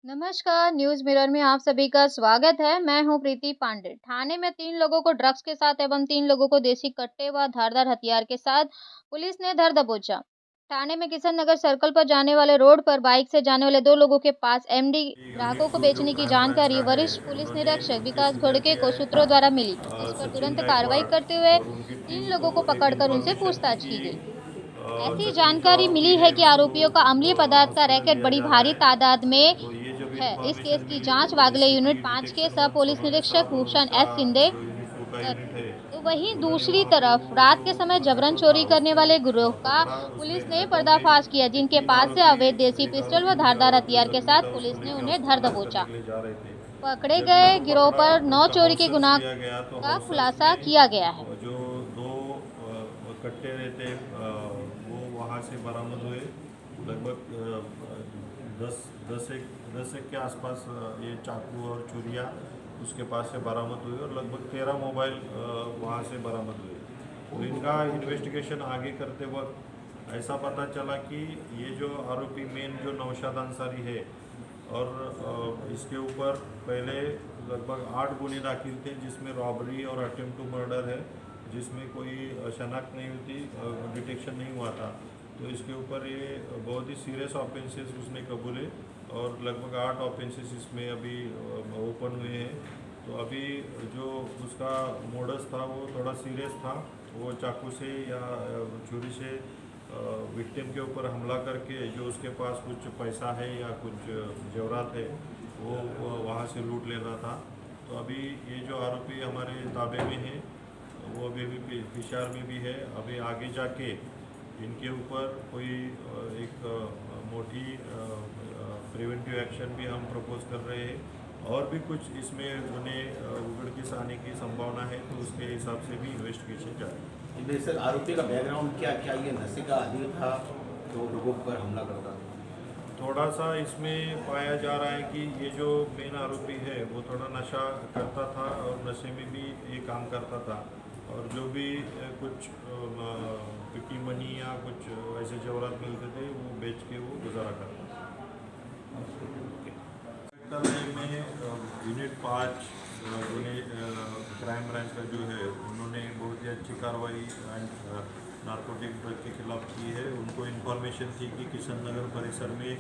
नमस्कार, news mirror में आप सभी का स्वागत है। मैं हूं प्रीति पांडे। थाने में 3 लोगों को ड्रग्स के साथ एवं 3 लोगों को देसी कट्टे व धारदार हथियार के साथ पुलिस ने धर दबोचा। थाने में किशन नगर सर्कल पर जाने वाले रोड पर बाइक से जाने वाले 2 लोगों के पास एमडी ग्राहकों यूनिट को 2 जो बेचने की क्राइम ब्रांच जानकारी का है, वरिष्ठ पुलिस उन्होंने निरीक्षक केस विकास डिक्लेयर घोड़के किया को है सूत्रों द्वारा मिली, जिस पर सचिन तुरंत कार्रवाई गायकवाड़ करते हुए और उनकी 3 टीम को लोगों को एक पकड़कर उनसे इंफॉर्मेशन थी पूछताछ कि की गई। ऐसी जख्मी जो जानकारी आरोपी मिली है है कि उसको आरोपियों का अम्लीय पदार्थ का हॉस्पिटल रैकेट लिया बड़ी जा रहा भारी है। तादाद में तो ये जब है। इस केस इंफॉर्मेशन की मिली जांच तो वागले एसीपी यूनिट 5 के डिटेक्शन सह 1 पुलिस सलोनी निरीक्षक साहब और भूषण उनका एस शिंदे जो यूनिट 2 का कर यूनिट है, तो वहीं उन्होंने दूसरी वहाँ पे तरफ वो रात जो के समय जबरन रैपर था चोरी करने उसको वाले गिरोह का पकड़ा। उसमें पुलिस ने रैपर पर्दाफाश में किया, जिनके 3 पास से आरोपी, अवैध देसी एक पिस्टल व आरोपी मुझे धारदार आरोपी जो हथियार के जख्मी साथ था उसको पुलिस ने लेके उन्हें धर हॉस्पिटलाइज करने दबोचा। के लिए जा रहे थे। पकड़े जब गए इनको गिरोह पकड़ा, पर 9 उनका चोरी हाउस के सर्च गुनाह किया गया तो का हाउस सर्च खुलासा में किया गया है। जो 2 कट्टे रहते वो वहाँ से बरामद हुए। लगभग 10 एक के आसपास ये चाकू और छुरियाँ उसके पास से बरामद हुई और लगभग 13 मोबाइल वहाँ से बरामद हुए। तो इनका इन्वेस्टिगेशन आगे करते वक्त ऐसा पता चला कि ये जो आरोपी मेन जो नौशाद अंसारी है और इसके ऊपर पहले लगभग 8 गुने दाखिल थे, जिसमें रॉबरी और अटेम्प्ट टू मर्डर है, जिसमें कोई शनाख्त नहीं हुई, डिटेक्शन नहीं हुआ था। तो इसके ऊपर ये बहुत ही सीरियस ऑफेंसेस उसने कबूले और लगभग 8 ऑफेंसेस इसमें अभी ओपन हुए हैं। तो अभी जो उसका मोडस था वो थोड़ा सीरियस था। वो चाकू से या छुरी से विक्टिम के ऊपर हमला करके जो उसके पास कुछ पैसा है या कुछ जेवरात है वो वहाँ से लूट लेना था। तो अभी ये जो आरोपी हमारे ताबे में है वो अभी भी पिशार में भी है। अभी आगे जाके इनके ऊपर कोई एक मोटी प्रिवेंटिव एक्शन भी हम प्रपोज कर रहे हैं और भी कुछ इसमें उन्हें उगड़ के आने की संभावना है, तो उसके हिसाब से भी इन्वेस्टिगेशन जारी है। इनमें सर आरोपी का बैकग्राउंड क्या क्या ये नशे का आदी था तो लोगों पर हमला करता था? थोड़ा सा इसमें पाया जा रहा है कि ये जो मेन आरोपी है वो थोड़ा नशा करता था और नशे में भी ये काम करता था और जो भी कुछ पिकी मनी या कुछ ऐसे जवाहरात मिलते थे वो बेच के वो गुजारा करता था। में यूनिट 5 क्राइम ब्रांच का जो है उन्होंने बहुत ही अच्छी कार्रवाई नारकोटिक ड्रग के खिलाफ की है। उनको इन्फॉर्मेशन थी कि किशन नगर परिसर में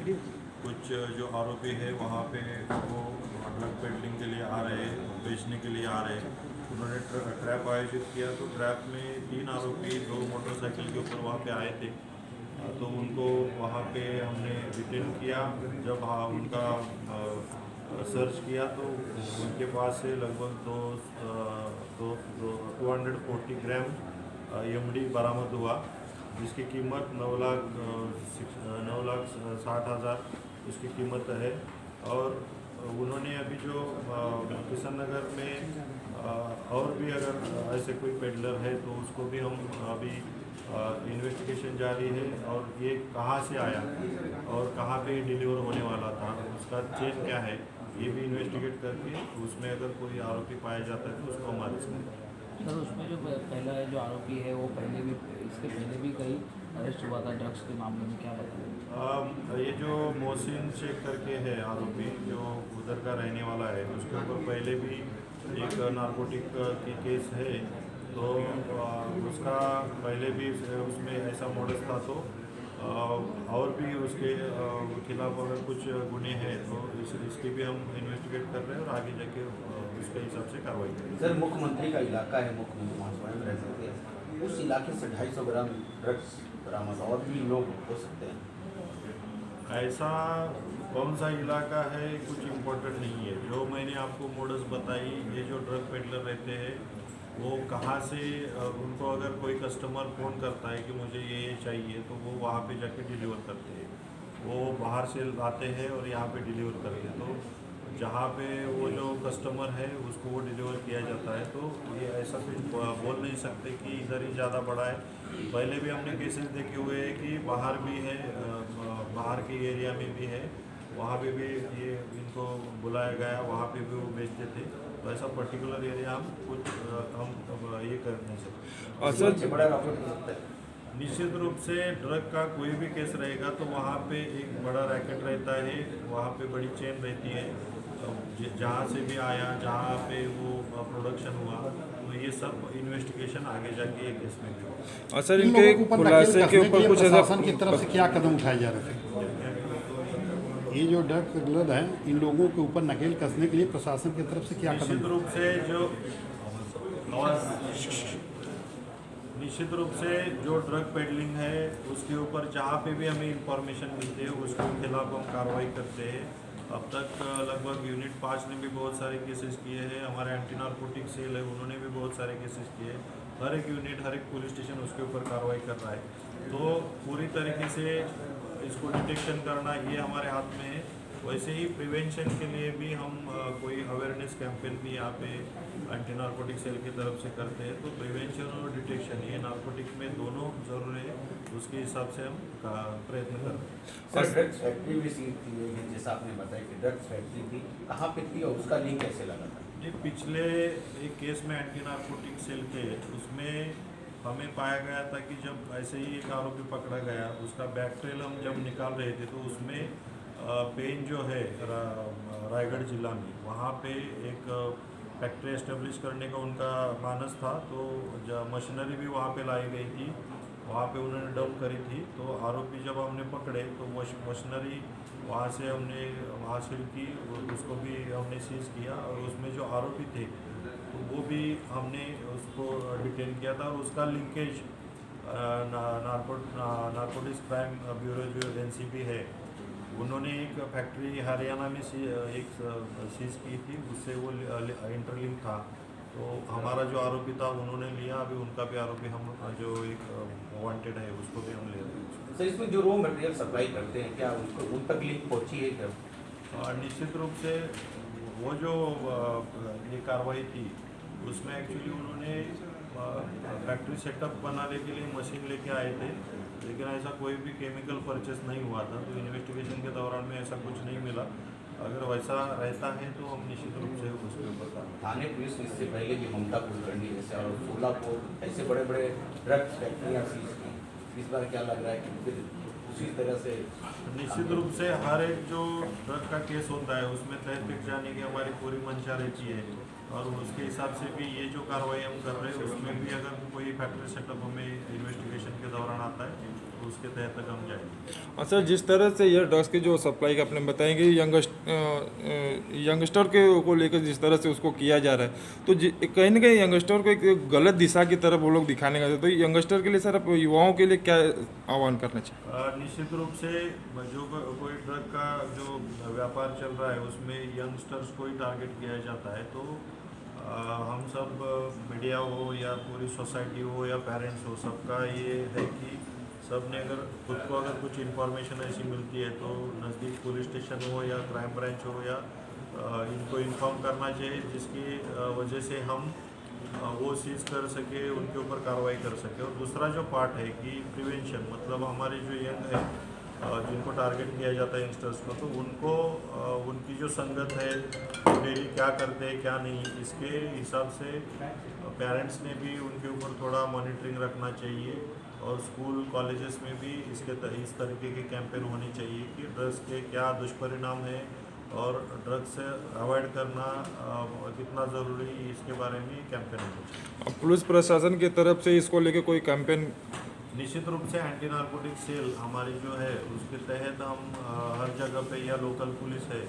कुछ जो आरोपी है वहाँ पे वो ड्रग पेडलिंग के लिए आ रहे हैं, बेचने के लिए आ रहे हैं। उन्होंने ट्रैप आयोजित किया तो ट्रैप में 3 आरोपी 2 मोटरसाइकिल के ऊपर वहाँ पे आए थे। तो उनको वहाँ पे हमने डिटेन किया। जब उनका सर्च किया तो उनके पास से लगभग 240 ग्राम एमडी बरामद हुआ, जिसकी कीमत 9,60,000 उसकी कीमत है। और उन्होंने अभी जो किशन नगर में और भी अगर ऐसे कोई पेडलर है तो उसको भी हम अभी इन्वेस्टिगेशन जारी है और ये कहाँ से आया और कहाँ पे डिलीवर होने वाला था, उसका चेन क्या है, ये भी इन्वेस्टिगेट करके उसमें अगर कोई आरोपी पाया जाता है तो उसको हम अरेस्ट करेंगे। सर उसमें जो पहला जो आरोपी है वो पहले भी इसके पहले भी कई अरेस्ट हुआ था ड्रग्स के मामले में, क्या बताएं? ये जो मोहसिन शेख करके है आरोपी जो उधर का रहने वाला है, उसके ऊपर पहले भी एक नारकोटिक की केस है। तो उसका पहले भी उसमें ऐसा मॉडस था। तो और भी उसके खिलाफ अगर कुछ गुने हैं तो इसकी भी हम इन्वेस्टिगेट कर रहे हैं और आगे जाके उसके हिसाब से कार्रवाई करेंगे। सर मुख्यमंत्री का इलाका है, मुख्यमंत्री वहाँ स्वयं रह सकते हैं, उस इलाके से 250 ग्राम ड्रग्स बरामद और भी लोग हो सकते हैं। ऐसा कौन सा इलाका है कुछ इम्पोर्टेंट नहीं है। जो मैंने आपको मोडस बताई, ये जो ड्रग पेडलर रहते हैं वो कहाँ से उनको अगर कोई कस्टमर फ़ोन करता है कि मुझे ये चाहिए तो वो वहाँ पे जाके डिलीवर करते हैं। वो बाहर से लाते हैं और यहाँ पे डिलीवर करते हैं। तो जहाँ पे वो जो कस्टमर है उसको वो डिलीवर किया जाता है। तो ये ऐसा कुछ बोल नहीं सकते कि इधर ही ज़्यादा बड़ा है। पहले भी हमने केसेस देखे हुए हैं कि बाहर भी है, बाहर के एरिया में भी है, वहाँ पे भी ये इनको बुलाया गया, वहाँ पे भी वो बेचते थे। तो ऐसा पर्टिकुलर एरिया हम कुछ हम ये कर नहीं सकते। और सर बड़ा डॉक्टर हो सकता है। निश्चित रूप से ड्रग का कोई भी केस रहेगा तो वहाँ पे एक बड़ा रैकेट रहता है, वहाँ पे बड़ी चेन रहती है, जहाँ से भी आया, जहाँ पे वो प्रोडक्शन हुआ, तो ये सब इन्वेस्टिगेशन आगे जाके ये केस में भी होगा। और सर इन इनके लोगों के ऊपर नकेल खुलासे के कसने के ऊपर लिए कुछ ऐसा प्रशासन की तरफ से क्या कदम उठाए जा रहे थे? ये जो ड्रग पेडलर है, इन लोगों के ऊपर नकेल कसने के लिए प्रशासन की तरफ से क्या निश्चित कदम? रूप से जो ड्रग पेडलिंग है उसके ऊपर जहाँ पे भी हमें इंफॉर्मेशन मिलती है उसके खिलाफ हम कार्रवाई करते हैं। अब तक लगभग यूनिट 5 ने भी बहुत सारे केसेस किए हैं, हमारे एंटी नार्कोटिक सेल है उन्होंने भी बहुत सारे केसेस किए हैं। हर एक यूनिट, हर एक पुलिस स्टेशन उसके ऊपर कार्रवाई कर रहा है। तो पूरी तरीके से इसको डिटेक्शन करना ये हमारे हाथ में है। वैसे ही प्रिवेंशन के लिए भी हम कोई अवेयरनेस कैंपेन भी यहाँ पे एंटी नार्कोटिक सेल की तरफ से करते हैं। तो प्रिवेंशन और डिटेक्शन ये नार्कोटिक में दोनों जरूरी है, उसके हिसाब से हम प्रयत्न कर रहे हैं। सर ड्रग्स फैक्ट्री भी सील थी, लेकिन जैसा आपने बताया कि ड्रग्स फैक्ट्री थी, कहाँ पे थी और उसका लिंक कैसे लगा था? जी, पिछले एक केस में एंटी नार्कोटिक सेल के उसमें हमें पाया गया था कि जब ऐसे ही एक आरोपी पकड़ा गया, उसका बैक ट्रेल हम जब निकाल रहे थे तो उसमें पेन जो है रायगढ़ जिला में वहाँ पे एक फैक्ट्री एस्टेब्लिश करने का उनका मानस था। तो मशीनरी भी वहाँ पे लाई गई थी, वहाँ पे उन्होंने डंप करी थी। तो आरोपी जब हमने पकड़े तो मशीनरी वहाँ से हमने हासिल की, उसको भी हमने सीज किया और उसमें जो आरोपी थे तो वो भी हमने उसको डिटेन किया था। और उसका लिंकेज नार्कोटिक्स क्राइम ब्यूरो जो एनसीबी है उन्होंने एक फैक्ट्री हरियाणा में एक सीज की थी, उससे वो इंटरलिंक था। तो हमारा जो आरोपी था उन्होंने लिया, अभी उनका भी आरोपी हम जो एक वांटेड है उसको भी हम ले रहे हैं। सर इसमें जो रॉ मटेरियल सप्लाई करते हैं, क्या उनको उन तक लिंक पहुँची है क्या? निश्चित रूप से वो जो ये कार्रवाई थी उसमें एक्चुअली उन्होंने फैक्ट्री सेटअप बनाने के लिए मशीन लेके आए थे, लेकिन ऐसा कोई भी केमिकल परचेस नहीं हुआ था। तो इन्वेस्टिगेशन के दौरान में ऐसा कुछ नहीं मिला। अगर वैसा रहता है तो हम निश्चित रूप से उसके ऊपर कार्रवाई। थाने पुलिस ने इससे पहले भी ममता कुलकर्णी जैसे और सोलापुर ऐसे बड़े बड़े ड्रग्स फैक्ट्रियाँ सीज की, इस बार क्या लग रहा है कि फिर उसी तरह से? निश्चित रूप से हर एक जो ड्रग का केस होता है उसमें तह तक जाने की हमारी पूरी मंशा रहती है और उसके हिसाब से भी ये जो कार्रवाई हम कर रहे हैं उसमें भी अगर कोई फैक्ट्री सेटअप हमें इन्वेस्टिगेशन के दौरान आता है तो उसके तहत तक हम जाएंगे। और सर जिस तरह से ये ड्रग्स की जो सप्लाई का आपने बताएंगे यंगस्टर के को लेकर जिस तरह से उसको किया जा रहा है, तो कहीं ना कहीं यंगस्टर को एक गलत दिशा की तरफ वो लोग दिखाने का, तो यंगस्टर के लिए सर आप युवाओं के लिए क्या आह्वान करना चाहिए? निश्चित रूप से जो कोई ड्रग का जो व्यापार चल रहा है उसमें यंगस्टर्स को ही टारगेट किया जाता है। तो हम सब मीडिया हो या पूरी सोसाइटी हो या पेरेंट्स हो, सबका ये है कि सब ने अगर खुद को अगर कुछ इन्फॉर्मेशन ऐसी मिलती है तो नज़दीक पुलिस स्टेशन हो या क्राइम ब्रांच हो या इनको इन्फॉर्म करना चाहिए, जिसकी वजह से हम वो सीज कर सके, उनके ऊपर कार्रवाई कर सके। और दूसरा जो पार्ट है कि प्रिवेंशन, मतलब हमारे जो यंग है जिनको टारगेट किया जाता है यंगस्टर्स को, तो उनको उनकी जो संगत है डेली क्या करते हैं क्या नहीं, इसके हिसाब से पेरेंट्स ने भी उनके ऊपर थोड़ा मॉनिटरिंग रखना चाहिए। और स्कूल कॉलेजेस में भी इस तरीके के कैंपेन होने चाहिए कि ड्रग्स के क्या दुष्परिणाम है और ड्रग्स से अवॉइड करना कितना ज़रूरी है, इसके बारे में कैंपेन होना चाहिए। पुलिस प्रशासन की तरफ से इसको लेके कोई कैंपेन? निश्चित रूप से एंटी नार्कोटिक सेल हमारी जो है उसके तहत हम हर जगह पे या लोकल पुलिस है,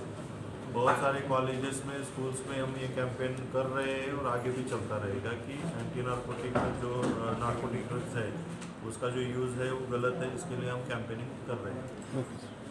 बहुत सारे कॉलेजेस में, स्कूल्स में हम ये कैंपेन कर रहे हैं और आगे भी चलता रहेगा कि एंटी नार्कोटिक जो नार्कोटिक ड्रग्स है उसका जो यूज़ है वो गलत है, इसके लिए हम कैंपेनिंग कर रहे हैं।